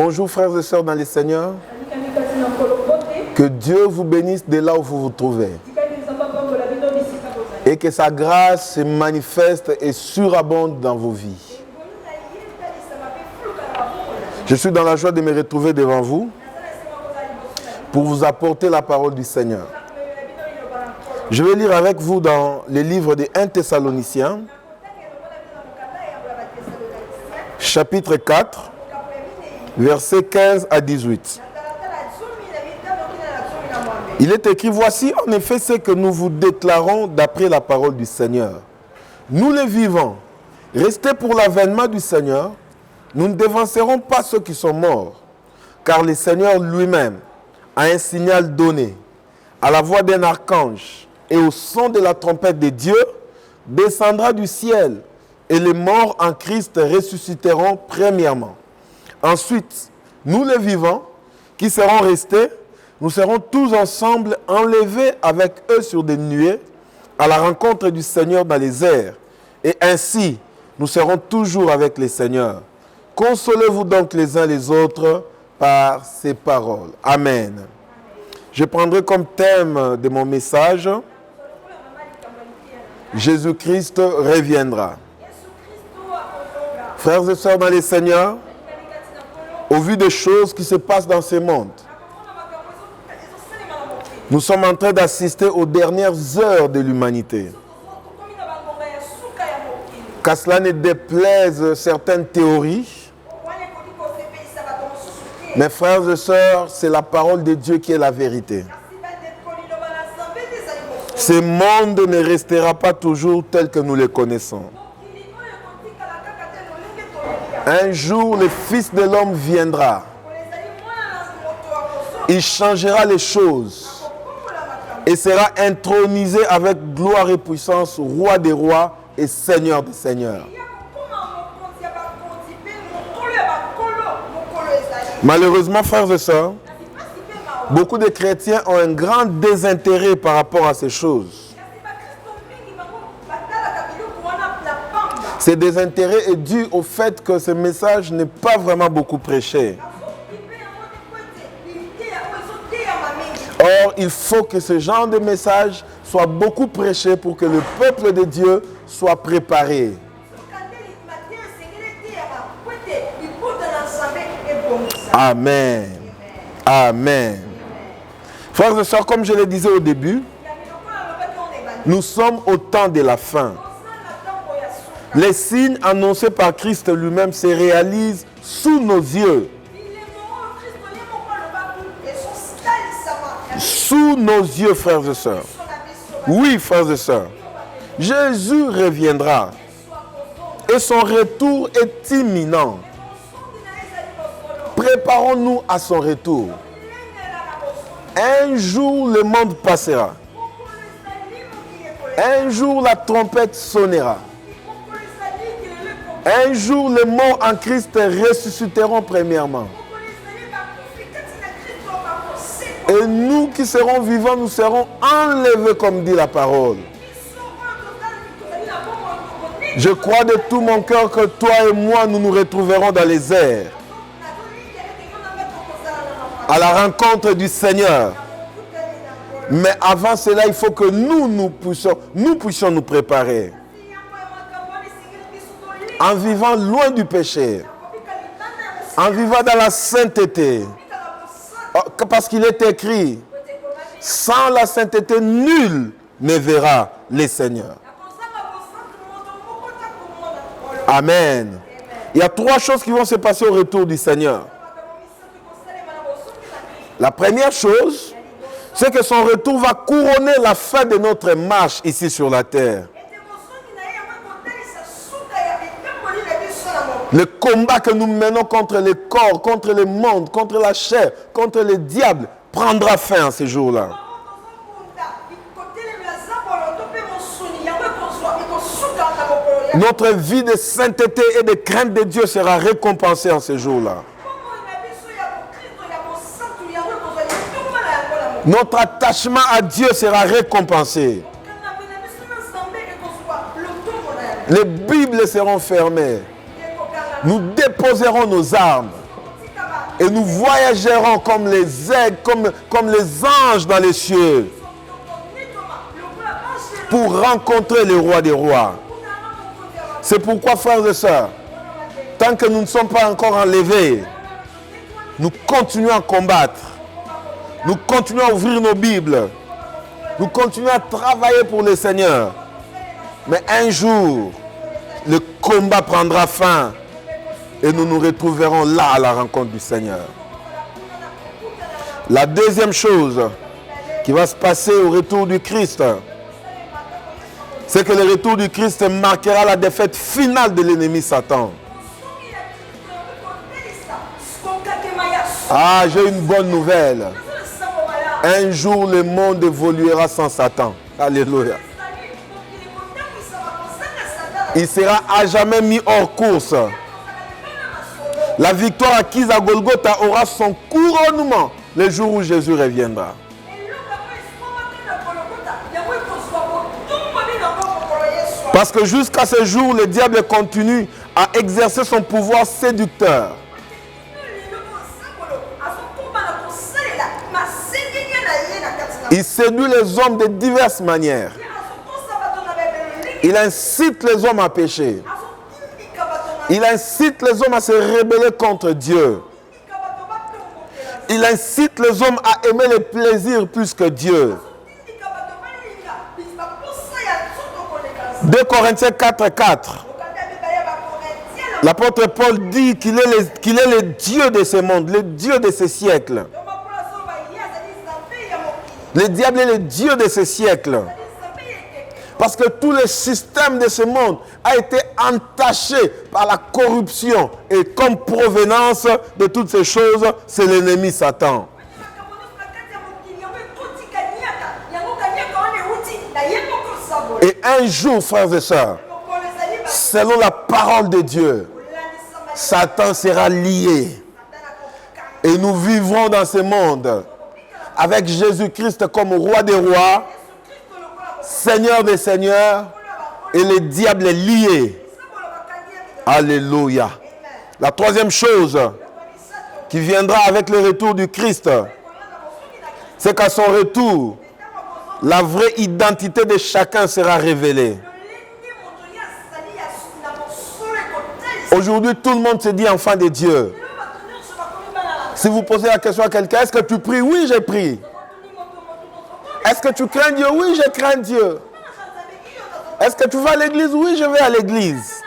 Bonjour frères et sœurs dans les Seigneurs. Que Dieu vous bénisse de là où vous vous trouvez. Et que sa grâce se manifeste et surabonde dans vos vies. Je suis dans la joie de me retrouver devant vous pour vous apporter la parole du Seigneur. Je vais lire avec vous dans les livres des 1 Thessaloniciens, chapitre 4, versets 15 à 18. Il est écrit, voici en effet ce que nous vous déclarons d'après la parole du Seigneur. Nous les vivants, restés pour l'avènement du Seigneur, nous ne dévancerons pas ceux qui sont morts, car le Seigneur lui-même a un signal donné, à la voix d'un archange et au son de la trompette de Dieu, descendra du ciel, et les morts en Christ ressusciteront premièrement. Ensuite, nous les vivants, qui serons restés, nous serons tous ensemble enlevés avec eux sur des nuées, à la rencontre du Seigneur dans les airs. Et ainsi, nous serons toujours avec le Seigneur. Consolez-vous donc les uns les autres par ces paroles. Amen. Je prendrai comme thème de mon message, Jésus-Christ reviendra. Frères et sœurs dans les Seigneurs, au vu des choses qui se passent dans ce monde, nous sommes en train d'assister aux dernières heures de l'humanité. Qu'à cela ne déplaise certaines théories, mes frères et sœurs, c'est la parole de Dieu qui est la vérité. Ce monde ne restera pas toujours tel que nous le connaissons. Un jour, le Fils de l'homme viendra. Il changera les choses et sera intronisé avec gloire et puissance, roi des rois et seigneur des seigneurs. Malheureusement, frères et sœurs, beaucoup de chrétiens ont un grand désintérêt par rapport à ces choses. Ce désintérêt est dû au fait que ce message n'est pas vraiment beaucoup prêché. Or, il faut que ce genre de message soit beaucoup prêché pour que le peuple de Dieu soit préparé. Amen. Amen. Frères et sœurs, comme je le disais au début, nous sommes au temps de la fin. Les signes annoncés par Christ lui-même se réalisent sous nos yeux. Sous nos yeux, frères et sœurs. Oui, frères et sœurs. Jésus reviendra. Et son retour est imminent. Préparons-nous à son retour. Un jour, le monde passera. Un jour, la trompette sonnera. Un jour, les morts en Christ ressusciteront premièrement. Et nous qui serons vivants, nous serons enlevés, comme dit la parole. Je crois de tout mon cœur que toi et moi, nous nous retrouverons dans les airs, à la rencontre du Seigneur. Mais avant cela, il faut que nous puissions nous préparer. En vivant loin du péché, en vivant dans la sainteté. Parce qu'il est écrit, sans la sainteté, nul ne verra le Seigneur. Amen. Il y a 3 choses qui vont se passer au retour du Seigneur. La première chose, c'est que son retour va couronner la fin de notre marche ici sur la terre. Le combat que nous menons contre le corps, contre le monde, contre la chair, contre le diable, prendra fin en ces jours-là. Notre vie de sainteté et de crainte de Dieu sera récompensée en ces jours-là. Notre attachement à Dieu sera récompensé. Les Bibles seront fermées. Nous déposerons nos armes Et nous voyagerons comme les aigles, comme les anges dans les cieux, pour rencontrer le roi des rois. C'est pourquoi, frères et sœurs, tant que nous ne sommes pas encore enlevés, nous continuons à combattre. Nous continuons à ouvrir nos Bibles. Nous continuons à travailler pour le Seigneur. Mais un jour, le combat prendra fin et nous nous retrouverons là à la rencontre du Seigneur. La deuxième chose qui va se passer au retour du Christ, c'est que le retour du Christ marquera la défaite finale de l'ennemi Satan. Ah, j'ai une bonne nouvelle. Un jour, le monde évoluera sans Satan. Alléluia. Il sera à jamais mis hors course. La victoire acquise à Golgotha aura son couronnement le jour où Jésus reviendra. Parce que jusqu'à ce jour, le diable continue à exercer son pouvoir séducteur. Il séduit les hommes de diverses manières. Il incite les hommes à pécher. Il incite les hommes à se rebeller contre Dieu. Il incite les hommes à aimer les plaisirs plus que Dieu. 2 Corinthiens 4:4. L'apôtre Paul dit qu'il est le Dieu de ce monde, le Dieu de ce siècle. Le diable est le Dieu de ce siècle. Parce que tout le système de ce monde a été entaché par la corruption. Et comme provenance de toutes ces choses, c'est l'ennemi Satan. Et un jour, frères et sœurs, selon la parole de Dieu, Satan sera lié. Et nous vivrons dans ce monde avec Jésus-Christ comme roi des rois, Seigneur des seigneurs, et le diable est lié. Alléluia. La troisième chose qui viendra avec le retour du Christ, c'est qu'à son retour, la vraie identité de chacun sera révélée. Aujourd'hui, tout le monde se dit enfant de Dieu. Si vous posez la question à quelqu'un, est-ce que tu pries? Oui, j'ai prié. Est-ce que tu crains Dieu? Oui, je crains Dieu. Est-ce que tu vas à l'église? Oui, je vais à l'église.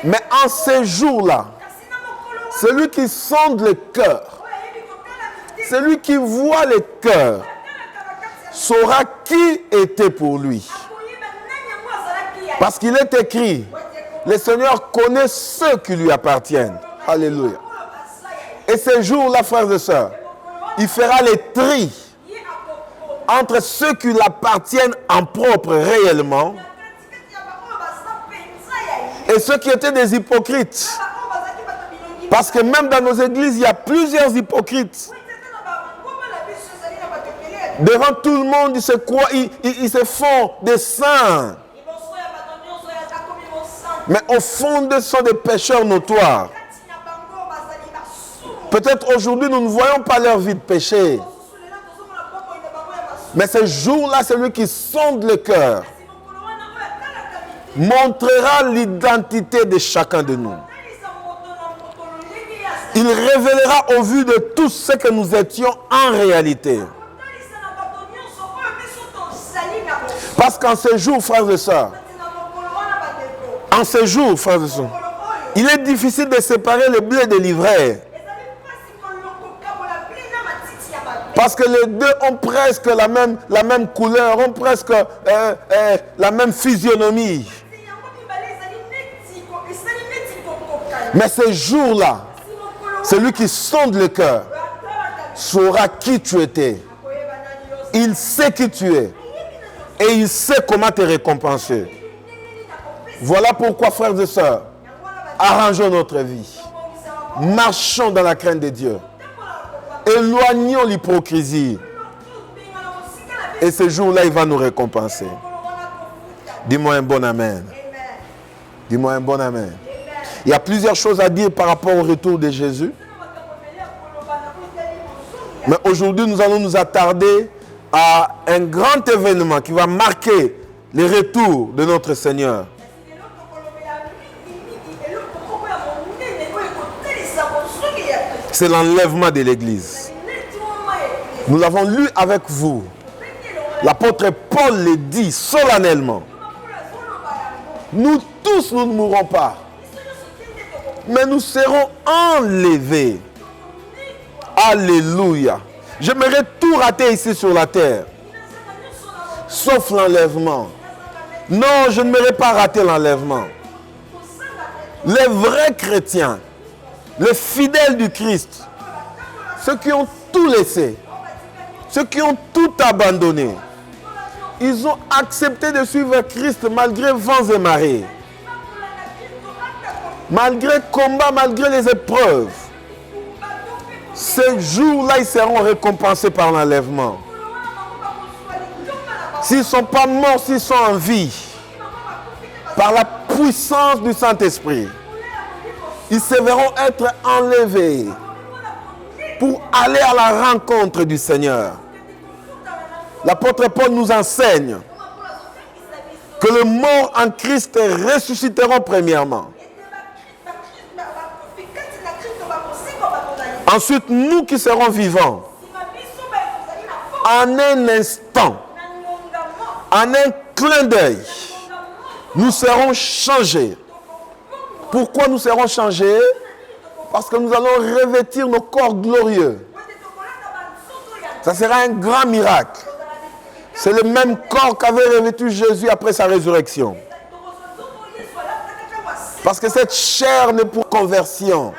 Mais en ces jours-là, celui qui sonde le cœur, celui qui voit le cœur, saura qui était pour lui. Parce qu'il est écrit, le Seigneur connaît ceux qui lui appartiennent. Alléluia. Et ces jours-là, frères et sœurs, il fera les tri entre ceux qui l'appartiennent en propre réellement et ceux qui étaient des hypocrites. Parce que même dans nos églises, il y a plusieurs hypocrites. Devant tout le monde, ils se font des saints. Mais au fond, ce sont des pécheurs notoires. Peut-être aujourd'hui, nous ne voyons pas leur vie de péché. Mais ce jour-là, celui qui sonde le cœur montrera l'identité de chacun de nous. Il révélera au vu de tous ce que nous étions en réalité. Parce qu'en ce jour, frères et sœurs, il est difficile de séparer le blé de l'ivraie. Parce que les deux ont presque la même couleur, ont presque la même physionomie. Mais ce jour-là, celui qui sonde le cœur saura qui tu étais. Il sait qui tu es. Et il sait comment te récompenser. Voilà pourquoi, frères et sœurs, arrangeons notre vie. Marchons dans la crainte de Dieu. Éloignons l'hypocrisie. Et ce jour-là, il va nous récompenser. Dis-moi un bon amen. Dis-moi un bon amen. Il y a plusieurs choses à dire par rapport au retour de Jésus. Mais aujourd'hui, nous allons nous attarder à un grand événement qui va marquer le retour de notre Seigneur. C'est l'enlèvement de l'Église. Nous l'avons lu avec vous. L'apôtre Paul le dit solennellement. Nous tous, nous ne mourrons pas. Mais nous serons enlevés. Alléluia. J'aimerais tout rater ici sur la terre. Sauf l'enlèvement. Non, je ne m'aimerais pas rater l'enlèvement. Les vrais chrétiens, les fidèles du Christ, ceux qui ont tout laissé, ceux qui ont tout abandonné, ils ont accepté de suivre Christ malgré vents et marées, malgré combats, malgré les épreuves. Ces jours-là, ils seront récompensés par l'enlèvement. S'ils ne sont pas morts, s'ils sont en vie, par la puissance du Saint-Esprit, ils se verront être enlevés pour aller à la rencontre du Seigneur. L'apôtre Paul nous enseigne que les morts en Christ ressusciteront premièrement. Ensuite, nous qui serons vivants, en un instant, en un clin d'œil, nous serons changés. Pourquoi nous serons changés? Parce que nous allons revêtir nos corps glorieux. Ça sera un grand miracle. C'est le même corps qu'avait revêtu Jésus après sa résurrection. Parce que cette chair n'est pour conversion.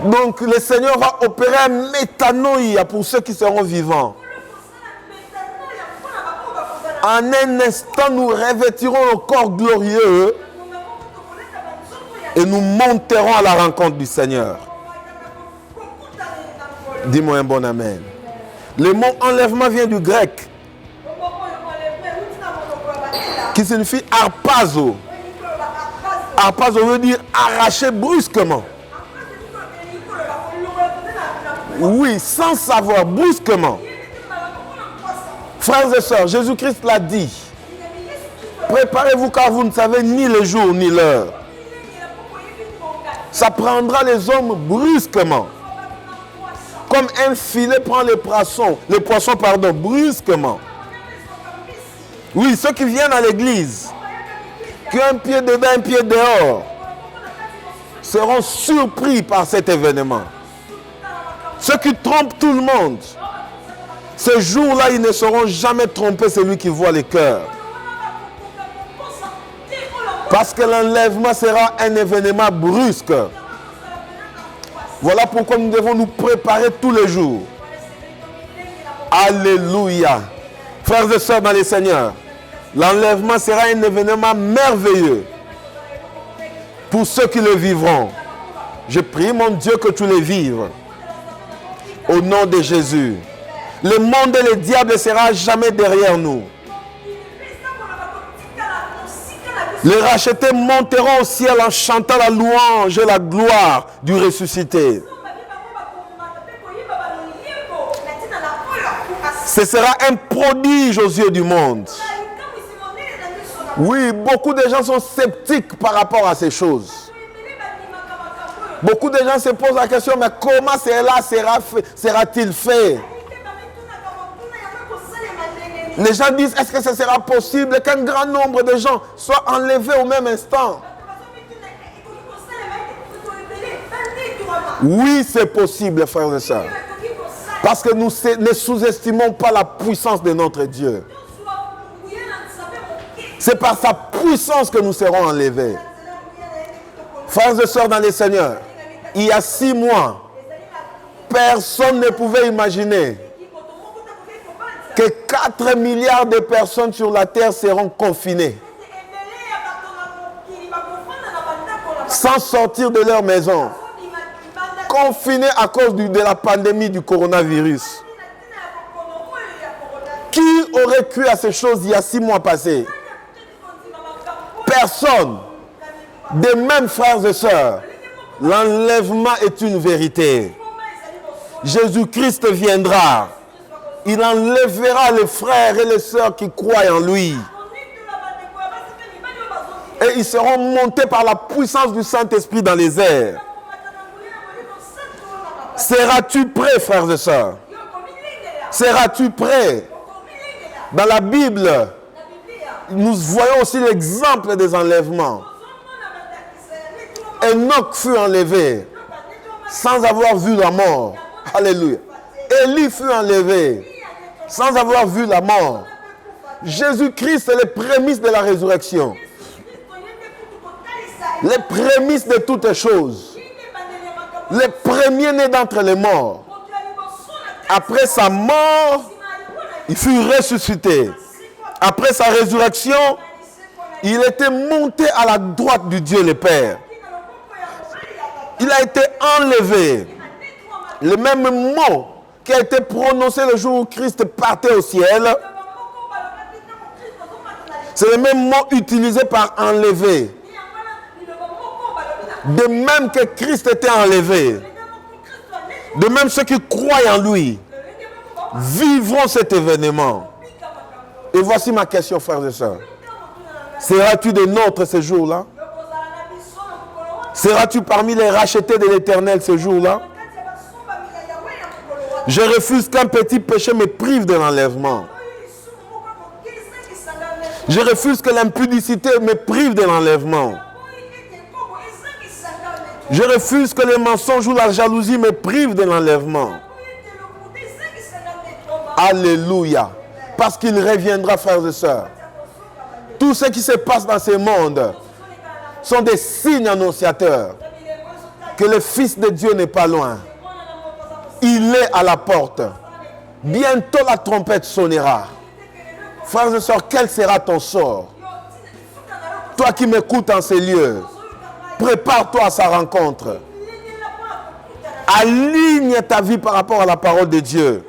Donc le Seigneur va opérer un métanoïa pour ceux qui seront vivants. En un instant, nous revêtirons nos corps glorieux et nous monterons à la rencontre du Seigneur. Dis-moi un bon amen. Le mot enlèvement vient du grec qui signifie harpazo. Harpazo veut dire arracher brusquement. Oui, sans savoir, brusquement. Frères et sœurs, Jésus-Christ l'a dit. Préparez-vous car vous ne savez ni le jour ni l'heure. Ça prendra les hommes brusquement. Comme un filet prend les poissons, brusquement. Oui, ceux qui viennent à l'église, qui ont un pied dedans, un pied dehors, seront surpris par cet événement. Ceux qui trompent tout le monde, ce jour-là, ils ne sauront jamais tromper celui qui voit les cœurs. Parce que l'enlèvement sera un événement brusque. Voilà pourquoi nous devons nous préparer tous les jours. Alléluia. Frères et sœurs dans les Seigneurs, l'enlèvement sera un événement merveilleux pour ceux qui le vivront. Je prie, mon Dieu, que tu le vives. Au nom de Jésus. Le monde et le diable ne sera jamais derrière nous. Les rachetés monteront au ciel en chantant la louange et la gloire du ressuscité. Ce sera un prodige aux yeux du monde. Oui, beaucoup de gens sont sceptiques par rapport à ces choses. Beaucoup de gens se posent la question, mais comment cela sera-t-il fait? Les gens disent, est-ce que ce sera possible qu'un grand nombre de gens soient enlevés au même instant? Oui, c'est possible, frères et sœurs. Parce que nous ne sous-estimons pas la puissance de notre Dieu. C'est par sa puissance que nous serons enlevés. Frères et sœurs dans les Seigneurs, il y a 6 mois, personne ne pouvait imaginer que 4 milliards de personnes sur la terre seront confinées, sans sortir de leur maison, confinées à cause de la pandémie du coronavirus. Qui aurait cru à ces choses il y a 6 mois passés? personne. De même, frères et sœurs, l'enlèvement est une vérité. Jésus-Christ viendra. Il enlèvera les frères et les sœurs qui croient en lui. Et ils seront montés par la puissance du Saint-Esprit dans les airs. Seras-tu prêt, frères et sœurs? Seras-tu prêt? Dans la Bible, nous voyons aussi l'exemple des enlèvements. Enoch fut enlevé sans avoir vu la mort. Alléluia. Élie fut enlevé sans avoir vu la mort. Jésus-Christ est les prémices de la résurrection. Les prémices de toutes les choses. Les premiers-nés d'entre les morts. Après sa mort, il fut ressuscité. Après sa résurrection, il était monté à la droite du Dieu le Père. Il a été enlevé. Le même mot qui a été prononcé le jour où Christ partait au ciel, c'est le même mot utilisé par enlever. De même que Christ était enlevé, de même ceux qui croient en lui vivront cet événement. Et voici ma question, frères et sœurs. Seras-tu de nôtres ce jour-là? Seras-tu parmi les rachetés de l'Éternel ce jour-là? Je refuse qu'un petit péché me prive de l'enlèvement. Je refuse que l'impudicité me prive de l'enlèvement. Je refuse que le mensonge ou la jalousie me prive de l'enlèvement. Alléluia. Parce qu'il reviendra, frères et sœurs. Tout ce qui se passe dans ce monde sont des signes annonciateurs que le Fils de Dieu n'est pas loin. Il est à la porte. Bientôt la trompette sonnera. Frères et sœurs, quel sera ton sort? Toi qui m'écoutes en ces lieux, prépare-toi à sa rencontre. Aligne ta vie par rapport à la parole de Dieu.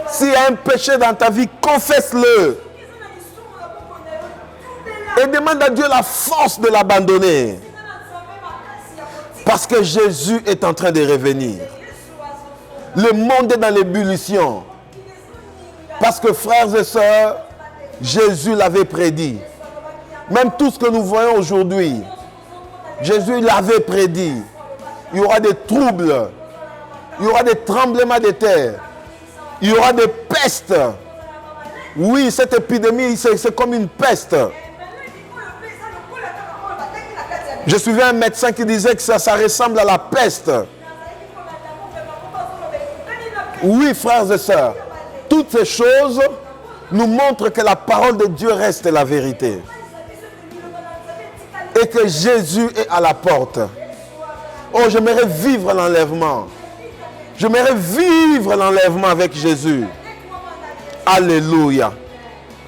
S'il y a un péché dans ta vie, confesse-le. Et demande à Dieu la force de l'abandonner. Parce que Jésus est en train de revenir. Le monde est dans l'ébullition. Parce que, frères et sœurs, Jésus l'avait prédit. Même tout ce que nous voyons aujourd'hui, Jésus l'avait prédit. Il y aura des troubles. Il y aura des tremblements de terre. Il y aura des pestes. Oui, cette épidémie, c'est comme une peste. Je suivais un médecin qui disait que ça ressemble à la peste. Oui, frères et sœurs, toutes ces choses nous montrent que la parole de Dieu reste la vérité. Et que Jésus est à la porte. Oh, j'aimerais vivre l'enlèvement. J'aimerais vivre l'enlèvement avec Jésus. Alléluia.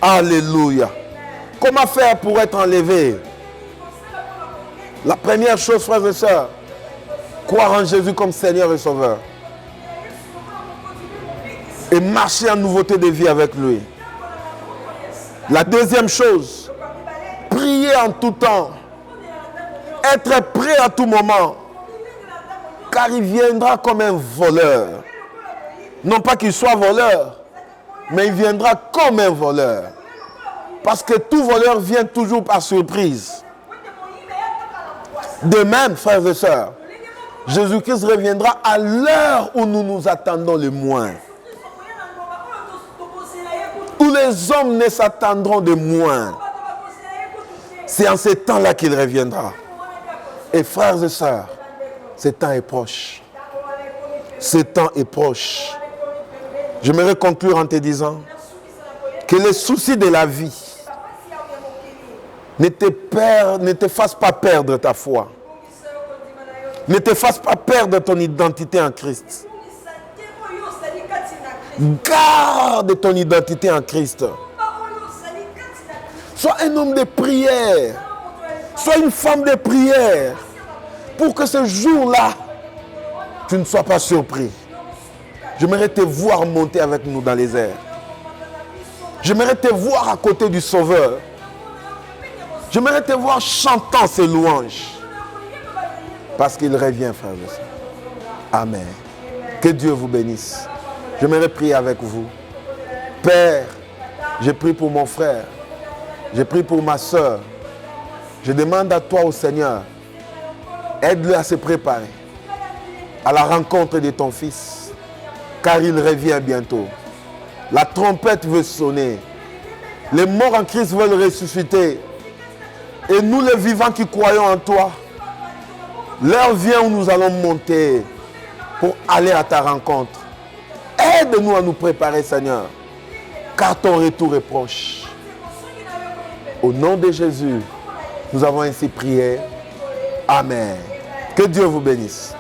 Alléluia. Comment faire pour être enlevé? La première chose, frères et sœurs, croire en Jésus comme Seigneur et Sauveur. Et marcher en nouveauté de vie avec lui. La deuxième chose, prier en tout temps. Être prêt à tout moment. Car il viendra comme un voleur. Non pas qu'il soit voleur, mais il viendra comme un voleur. Parce que tout voleur vient toujours par surprise. De même, frères et sœurs, Jésus-Christ reviendra à l'heure où nous nous attendons le moins. Où les hommes ne s'attendront de moins. C'est en ce temps-là qu'il reviendra. Et frères et sœurs, ce temps est proche. Ce temps est proche. J'aimerais conclure en te disant que les soucis de la vie ne te fassent pas perdre ta foi. Ne te fassent pas perdre ton identité en Christ. Garde ton identité en Christ. Sois un homme de prière. Sois une femme de prière. Pour que ce jour-là, tu ne sois pas surpris. J'aimerais te voir monter avec nous dans les airs. J'aimerais te voir à côté du Sauveur. J'aimerais te voir chantant ces louanges. Parce qu'il revient, frère et sœur. Amen. Que Dieu vous bénisse. J'aimerais prier avec vous. Père, je prie pour mon frère. Je prie pour ma soeur. Je demande à toi, au Seigneur, aide-le à se préparer à la rencontre de ton Fils, car il revient bientôt. La trompette veut sonner. Les morts en Christ veulent ressusciter. Et nous, les vivants qui croyons en toi, l'heure vient où nous allons monter pour aller à ta rencontre. Aide-nous à nous préparer, Seigneur, car ton retour est proche. Au nom de Jésus, nous avons ainsi prié. Amen. Que Dieu vous bénisse.